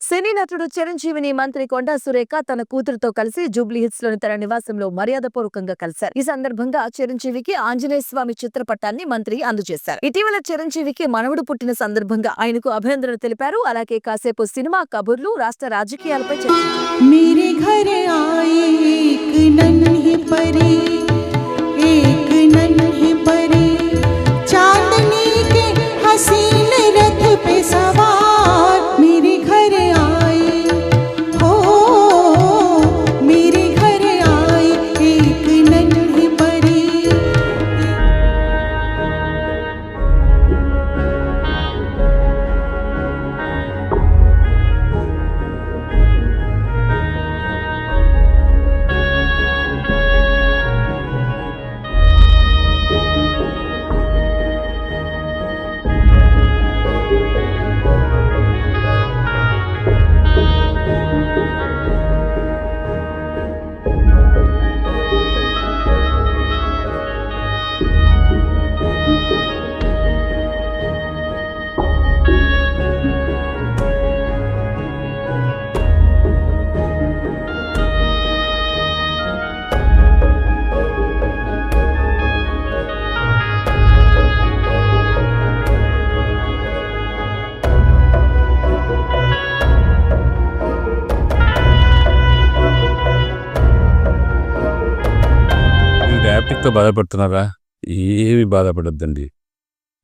సినీ నటుడు చిరంజీవిని మంత్రి కొండా సురేఖ తన కూతురుతో కలిసి జూబ్లీహిల్స్ లోని తన నివాసంలో మర్యాదపూర్వకంగా కలిశారు. ఈ సందర్భంగా చిరంజీవికి ఆంజనేయ స్వామి చిత్రపటాన్ని మంత్రి అందజేశారు. ఇటీవల చిరంజీవికి మనవడు పుట్టిన సందర్భంగా ఆయనకు అభినందనలు తెలిపారు. అలాగే కాసేపు సినిమా కబుర్లు, రాష్ట్ర రాజకీయాలపై చర్చించారు. मेरे घर आई एक नन्ही परी, एक नन्ही परी, चांदनी के हसीन रथ पे सवार मेरे घर आई, हो मेरे घर आई एक नन्ही परी। డయాబెటిక్‌తో బాధపడుతున్నారా? ఏమి బాధపడొద్దండి.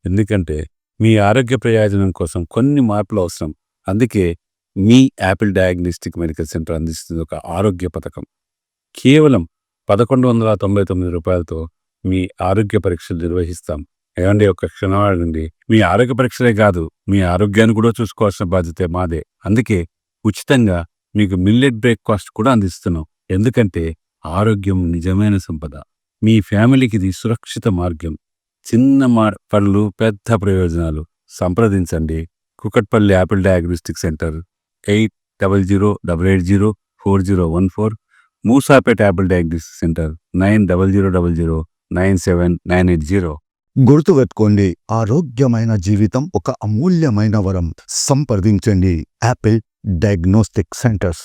ఎందుకంటే మీ ఆరోగ్య ప్రయోజనం కోసం కొన్ని మార్పులు అవసరం. అందుకే మీ యాపిల్ డయాగ్నోస్టిక్ మెడికల్ సెంటర్ అందిస్తుంది ఒక ఆరోగ్య పథకం. కేవలం రూ. 1199తో మీ ఆరోగ్య పరీక్షలు నిర్వహిస్తాం. ఏవండి, ఒక క్షణం ఆగండి. మీ ఆరోగ్య పరీక్షలే కాదు, మీ ఆరోగ్యాన్ని కూడా చూసుకోవాల్సిన బాధ్యత మాదే. అందుకే ఉచితంగా మీకు మిల్లెట్ బ్రేక్‌ఫాస్ట్ కూడా అందిస్తున్నాం. ఎందుకంటే ఆరోగ్యం నిజమైన సంపద. మీ ఫ్యామిలీకి ఇది సురక్షిత మార్గం. చిన్న పళ్ళు, పెద్ద ప్రయోజనాలు. సంప్రదించండి Kukatpally Apple diagnostic centre, 8008804014, Moosapet Apple diagnostic centre, 9000097980. గుర్తుపెట్టుకోండి, ఆరోగ్యమైన జీవితం ఒక అమూల్యమైన వరం. సంప్రదించండి యాపిల్ డయాగ్నోస్టిక్ సెంటర్స్.